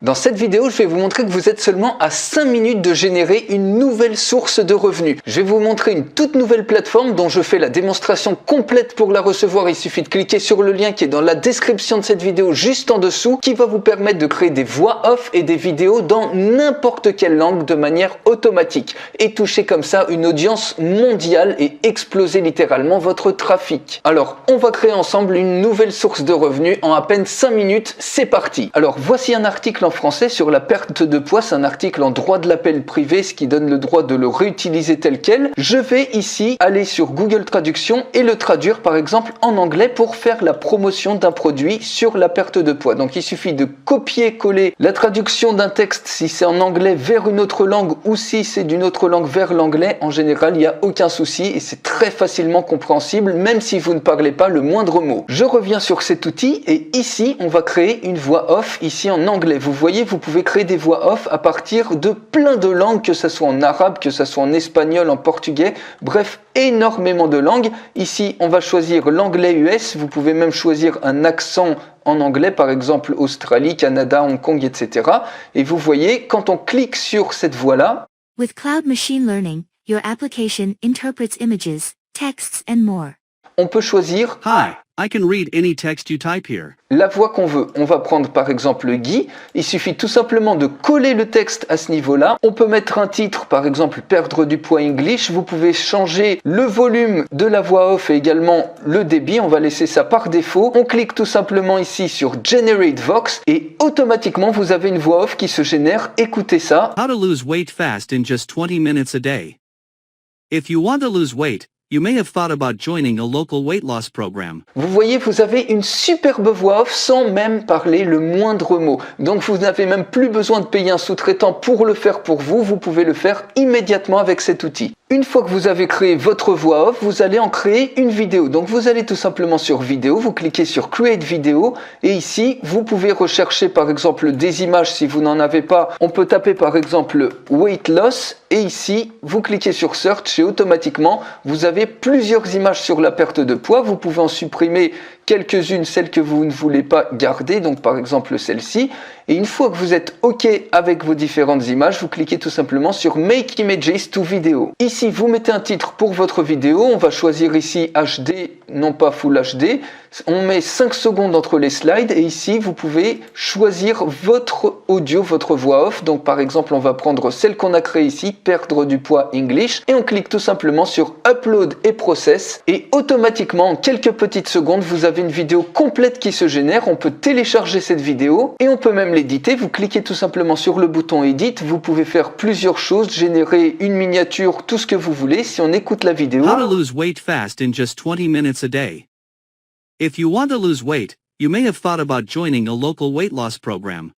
Dans cette vidéo, je vais vous montrer que vous êtes seulement à 5 minutes de générer une nouvelle source de revenus. Je vais vous montrer une toute nouvelle plateforme dont je fais la démonstration complète. Pour la recevoir, il suffit de cliquer sur le lien qui est dans la description de cette vidéo juste en dessous, qui va vous permettre de créer des voix off et des vidéos dans n'importe quelle langue de manière automatique et toucher comme ça une audience mondiale et exploser littéralement votre trafic. Alors, on va créer ensemble une nouvelle source de revenus en à peine 5 minutes. C'est parti. Alors, voici un article en français sur la perte de poids. C'est un article en droit de l'appel privé, ce qui donne le droit de le réutiliser tel quel. Je vais ici aller sur Google Traduction et le traduire par exemple en anglais pour faire la promotion d'un produit sur la perte de poids. Donc il suffit de copier-coller la traduction d'un texte si c'est en anglais vers une autre langue ou si c'est d'une autre langue vers l'anglais. En général, il n'y a aucun souci et c'est très facilement compréhensible même si vous ne parlez pas le moindre mot. Je reviens sur cet outil et ici on va créer une voix off ici en anglais. Vous voyez, vous pouvez créer des voix off à partir de plein de langues, que ce soit en arabe, que ce soit en espagnol, en portugais, bref, énormément de langues. Ici, on va choisir l'anglais US. Vous pouvez même choisir un accent en anglais, par exemple Australie, Canada, Hong Kong, etc. Et vous voyez, quand on clique sur cette voix-là, With Cloud Machine Learning, your application interprets images, texts and more. on peut choisir Hi, I can read any text you type here. la voix qu'on veut. On va prendre par exemple Guy. Il suffit tout simplement de coller le texte à ce niveau-là. On peut mettre un titre, par exemple perdre du poids English. Vous pouvez changer le volume de la voix off et également le débit. On va laisser ça par défaut. On clique tout simplement ici sur Generate Vox et automatiquement vous avez une voix off qui se génère. Écoutez ça. How to lose weight fast in just 20 minutes a day. If you want to lose weight, you may have thought about joining a local weight loss program. Vous voyez, vous avez une superbe voix off sans même parler le moindre mot. Donc vous n'avez même plus besoin de payer un sous-traitant pour le faire pour vous. Vous pouvez le faire immédiatement avec cet outil. Une fois que vous avez créé votre voix off, vous allez en créer une vidéo. Donc vous allez tout simplement sur vidéo, vous cliquez sur Create Video et ici vous pouvez rechercher par exemple des images si vous n'en avez pas. On peut taper par exemple Weight Loss et ici vous cliquez sur Search et automatiquement vous avez plusieurs images sur la perte de poids. Vous pouvez en supprimer quelques-unes, celles que vous ne voulez pas garder, donc par exemple celle-ci. Et une fois que vous êtes OK avec vos différentes images, vous cliquez tout simplement sur Make Images to Video. Ici, vous mettez un titre pour votre vidéo. On va choisir ici HD, non pas Full HD. On met 5 secondes entre les slides et ici, vous pouvez choisir votre audio, votre voix off. Donc par exemple, on va prendre celle qu'on a créée ici, perdre du poids English. Et on clique tout simplement sur Upload et Process. Et automatiquement, en quelques petites secondes, vous avez une vidéo complète qui se génère. On peut télécharger cette vidéo et on peut même l'éditer. Vous cliquez tout simplement sur le bouton Edit. Vous pouvez faire plusieurs choses, générer une miniature, tout ce que vous voulez. Si on écoute la vidéo, How to lose weight fast in just 20 minutes a day. If you want to lose weight, you may have thought about joining a local weight loss program.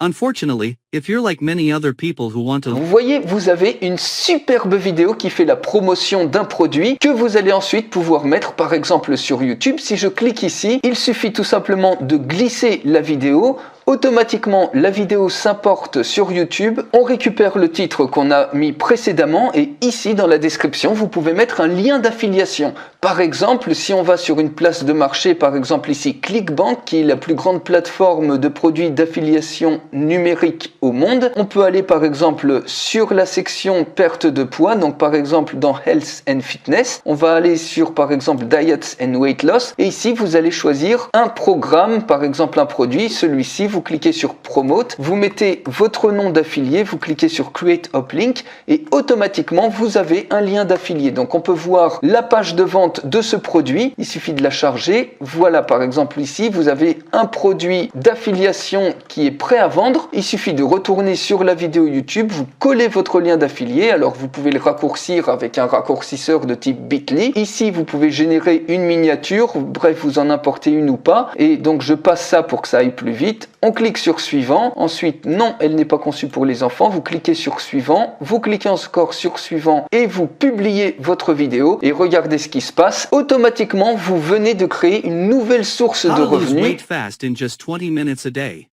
Unfortunately, if you're like many other people who want to vous voyez, vous avez une superbe vidéo qui fait la promotion d'un produit que vous allez ensuite pouvoir mettre par exemple sur YouTube. Si je clique ici, il suffit tout simplement de glisser la vidéo. Automatiquement, la vidéo s'importe sur YouTube. On récupère le titre qu'on a mis précédemment et ici dans la description, vous pouvez mettre un lien d'affiliation. Par exemple, si on va sur une place de marché, par exemple ici ClickBank, qui est la plus grande plateforme de produits d'affiliation numérique au monde, on peut aller par exemple sur la section perte de poids. Donc par exemple dans Health and Fitness, on va aller sur par exemple Diets and Weight Loss et ici vous allez choisir un programme, par exemple un produit, celui-ci. Vous cliquez sur Promote, vous mettez votre nom d'affilié, vous cliquez sur Create Uplink et automatiquement vous avez un lien d'affilié. Donc on peut voir la page de vente de ce produit, il suffit de la charger. Voilà par exemple ici, vous avez un produit d'affiliation qui est prêt à vendre. Il suffit de retourner sur la vidéo YouTube, vous collez votre lien d'affilié. Alors vous pouvez le raccourcir avec un raccourcisseur de type Bitly. Ici vous pouvez générer une miniature, bref vous en importez une ou pas. Et donc je passe ça pour que ça aille plus vite. On clique sur suivant, ensuite non, elle n'est pas conçue pour les enfants, vous cliquez sur suivant, vous cliquez encore sur suivant et vous publiez votre vidéo et regardez ce qui se passe. Automatiquement, vous venez de créer une nouvelle source How de to lose revenus. weight fast in just 20 minutes a day.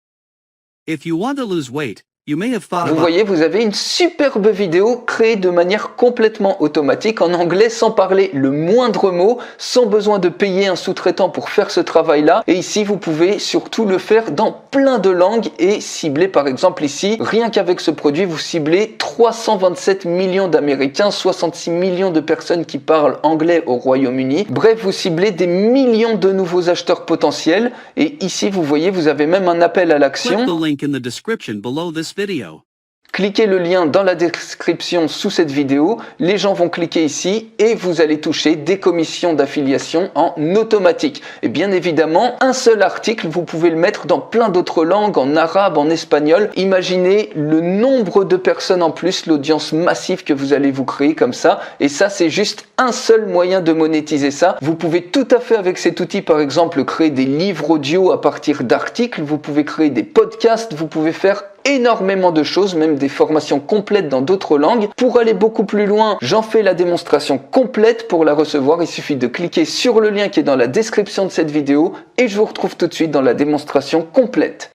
If you want to lose weight, you may have thought Vous about voyez, vous avez une superbe vidéo créée de manière complètement automatique, en anglais, sans parler le moindre mot, sans besoin de payer un sous-traitant pour faire ce travail-là. Et ici, vous pouvez surtout le faire dans plein de langues et cibler, par exemple ici, rien qu'avec ce produit, vous ciblez 327 millions d'Américains, 66 millions de personnes qui parlent anglais au Royaume-Uni. Bref, vous ciblez des millions de nouveaux acheteurs potentiels. Et ici, vous voyez, vous avez même un appel à l'action. click the link in the description below this video. Cliquez le lien dans la description sous cette vidéo, les gens vont cliquer ici et vous allez toucher des commissions d'affiliation en automatique. Et bien évidemment, un seul article, vous pouvez le mettre dans plein d'autres langues, en arabe, en espagnol. Imaginez le nombre de personnes en plus, l'audience massive que vous allez vous créer comme ça. Et ça, c'est juste un seul moyen de monétiser ça. Vous pouvez tout à fait avec cet outil, par exemple, créer des livres audio à partir d'articles. Vous pouvez créer des podcasts, vous pouvez faire énormément de choses, même des formations complètes dans d'autres langues. Pour aller beaucoup plus loin, j'en fais la démonstration complète. Pour la recevoir, il suffit de cliquer sur le lien qui est dans la description de cette vidéo et je vous retrouve tout de suite dans la démonstration complète.